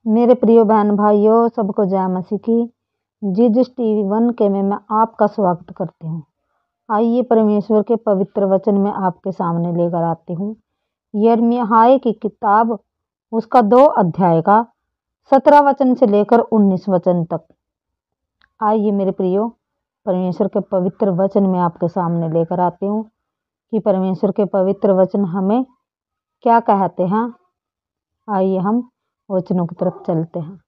मेरे प्रिय बहन भाइयों, सबको जय मसीह की। जीजस टीवी 1 के में मैं आपका स्वागत करती हूँ। आइए परमेश्वर के पवित्र वचन में आपके सामने लेकर आती हूँ। यिर्मयाह की किताब उसका 2 अध्याय का 17 वचन से लेकर 19 वचन तक। आइए मेरे प्रियो, परमेश्वर के पवित्र वचन में आपके सामने लेकर आती हूँ कि परमेश्वर के पवित्र वचन हमें क्या कहते हैं। आइए हम वचनों की तरफ चलते हैं।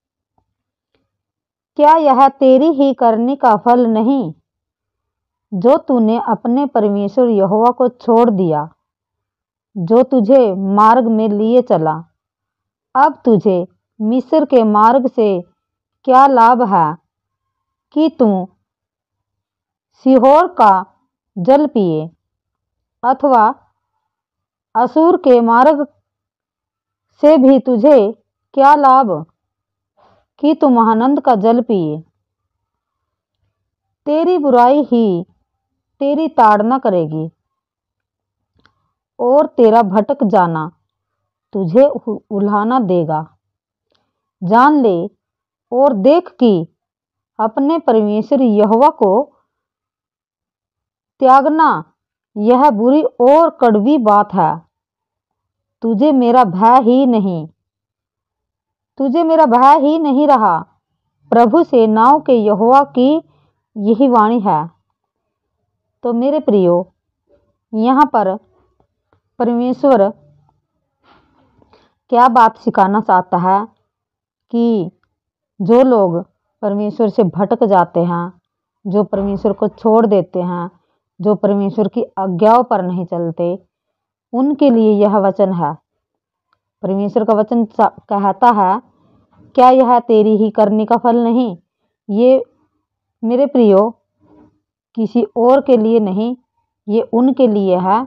क्या यह तेरी ही करनी का फल नहीं, जो तूने अपने परमेश्वर यहोवा को छोड़ दिया, जो तुझे मार्ग में लिए चला? अब तुझे मिस्र के मार्ग से क्या लाभ है कि तू सीहोर का जल पिए, अथवा असूर के मार्ग से भी तुझे क्या लाभ कि तू महानंद का जल पिए? तेरी बुराई ही तेरी ताड़ना करेगी और तेरा भटक जाना तुझे उल्हाना देगा। जान ले और देख कि अपने परमेश्वर यहोवा को त्यागना यह बुरी और कड़वी बात है। तुझे मेरा भय ही नहीं रहा। प्रभु सेनाओं के यहोवा की यही वाणी है। तो मेरे प्रियो, यहाँ पर परमेश्वर क्या बात सिखाना चाहता है कि जो लोग परमेश्वर से भटक जाते हैं, जो परमेश्वर को छोड़ देते हैं, जो परमेश्वर की आज्ञाओं पर नहीं चलते, उनके लिए यह वचन है। परमेश्वर का वचन कहता है, क्या यह तेरी ही करनी का फल नहीं? ये मेरे प्रियो किसी और के लिए नहीं, ये उनके लिए है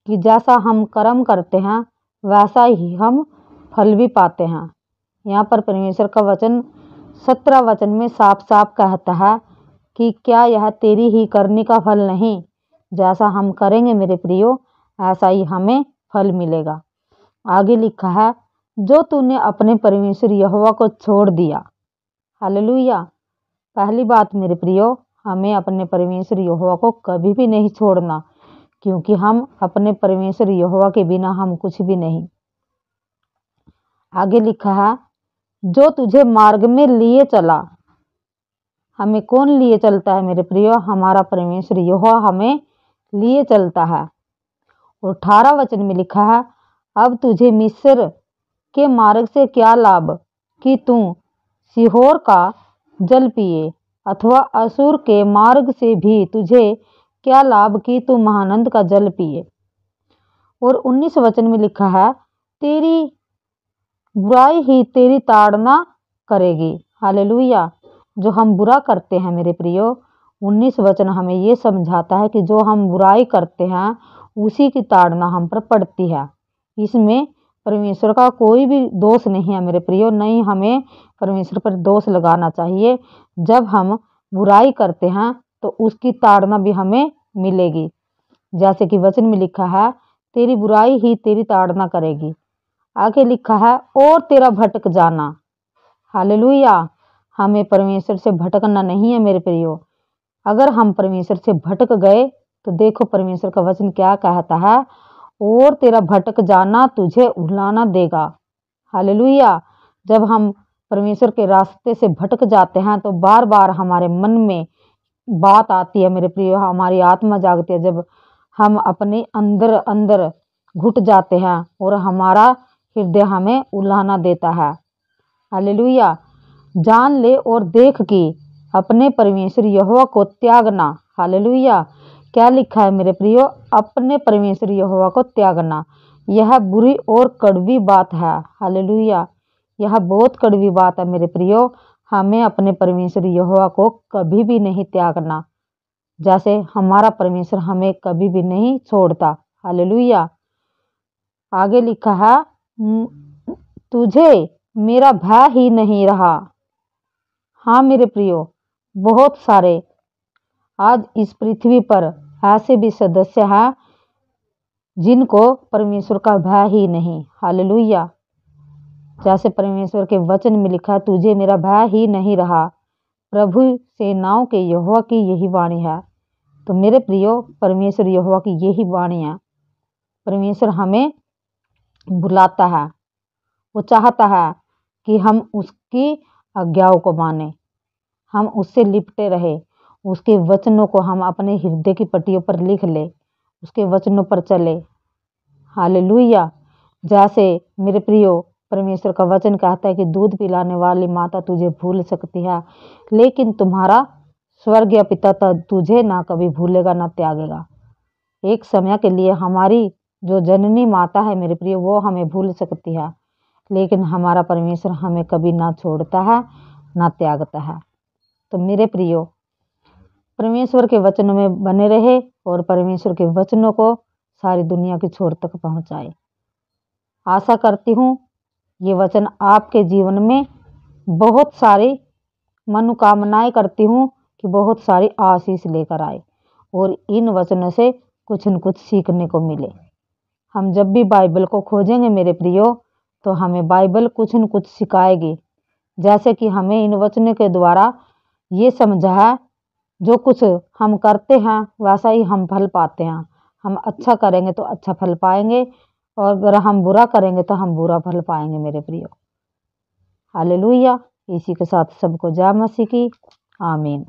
कि जैसा हम कर्म करते हैं वैसा ही हम फल भी पाते हैं। यहाँ पर परमेश्वर का वचन 17 वचन में साफ साफ कहता है कि क्या यह तेरी ही करनी का फल नहीं? जैसा हम करेंगे मेरे प्रियो, ऐसा ही हमें फल मिलेगा। आगे लिखा है, जो तूने अपने परमेश्वर यहोवा को छोड़ दिया। हालेलुया। पहली बात मेरे प्रियो, हमें अपने परमेश्वर यहोवा को कभी भी नहीं छोड़ना, क्योंकि हम अपने परमेश्वर यहोवा के बिना हम कुछ भी नहीं। आगे लिखा है, जो तुझे मार्ग में लिए चला। हमें कौन लिए चलता है मेरे प्रियो? हमारा परमेश्वर यहोवा हमें लिए चलता है। और 18 वचन में लिखा है, अब तुझे मिस्र के मार्ग से क्या लाभ कि तू सीहोर का जल पिए, अथवा असूर के मार्ग से भी तुझे क्या लाभ कि तू महानंद का जल पिए। और 19 वचन में लिखा है, तेरी बुराई ही तेरी ताड़ना करेगी। हालेलुया। जो हम बुरा करते हैं मेरे प्रियो, 19 वचन हमें ये समझाता है कि जो हम बुराई करते हैं उसी की ताड़ना हम पर पड़ती है। इसमें परमेश्वर का कोई भी दोष नहीं है मेरे प्रियो। नहीं हमें परमेश्वर पर दोष लगाना चाहिए। जब हम बुराई करते हैं तो उसकी ताड़ना भी हमें मिलेगी। जैसे कि वचन में लिखा है, तेरी बुराई ही तेरी ताड़ना करेगी। आगे लिखा है, और तेरा भटक जाना। हालेलुया। हमें परमेश्वर से भटकना नहीं है मेरे प्रियो। अगर हम परमेश्वर से भटक गए तो देखो परमेश्वर का वचन क्या कहता है, और तेरा भटक जाना तुझे उल्हाना देगा। हालेलुया। जब हम परमेश्वर के रास्ते से भटक जाते हैं तो बार बार हमारे मन में बात आती है मेरे प्रियो, हमारी आत्मा जागती है। जब हम अपने अंदर अंदर घुट जाते हैं और हमारा हृदय हमें उल्हाना देता है। हालेलुया। जान ले और देख कि अपने परमेश्वर यहोवा को त्यागना। हालेलुया। क्या लिखा है मेरे प्रियो? अपने परमेश्वर यहोवा को त्यागना यह बुरी और कड़वी बात है। हालेलुया। यह बहुत कड़वी बात है मेरे प्रियो। हमें अपने परमेश्वर यहोवा को कभी भी नहीं त्यागना, जैसे हमारा परमेश्वर हमें कभी भी नहीं छोड़ता। हालेलुया। आगे लिखा है, तुझे मेरा भय ही नहीं रहा। हाँ मेरे प्रियो, बहुत सारे आज इस पृथ्वी पर ऐसे भी सदस्य हैं जिनको परमेश्वर का भय ही नहीं। हालेलुया। जैसे परमेश्वर के वचन में लिखा, तुझे मेरा भय ही नहीं रहा, प्रभु सेनाओं के यहोवा की यही वाणी है। तो मेरे प्रियो, परमेश्वर यहोवा की यही वाणी है। परमेश्वर हमें बुलाता है, वो चाहता है कि हम उसकी आज्ञाओं को माने, हम उससे लिपटे रहे, उसके वचनों को हम अपने हृदय की पट्टियों पर लिख ले, उसके वचनों पर चले। हालेलुया। जैसे मेरे प्रियो, परमेश्वर का वचन कहता है कि दूध पिलाने वाली माता तुझे भूल सकती है, लेकिन तुम्हारा स्वर्गीय पिता तुझे ना कभी भूलेगा ना त्यागेगा। एक समय के लिए हमारी जो जननी माता है मेरे प्रिय, वो हमें भूल सकती है, लेकिन हमारा परमेश्वर हमें कभी ना छोड़ता है ना त्यागता है। तो मेरे प्रियो, परमेश्वर के वचनों में बने रहे और परमेश्वर के वचनों को सारी दुनिया के छोर तक पहुंचाए। आशा करती हूँ ये वचन आपके जीवन में बहुत सारी मनोकामनाएं करती हूँ कि बहुत सारी आशीष लेकर आए और इन वचनों से कुछ न कुछ सीखने को मिले। हम जब भी बाइबल को खोजेंगे मेरे प्रियो, तो हमें बाइबल कुछ न कुछ सिखाएगी। जैसे कि हमें इन वचनों के द्वारा ये समझा है, जो कुछ हम करते हैं वैसा ही हम फल पाते हैं। हम अच्छा करेंगे तो अच्छा फल पाएंगे, और अगर हम बुरा करेंगे तो हम बुरा फल पाएंगे मेरे प्रियो। हालेलुया। इसी के साथ सबको जय मसीह की। आमीन।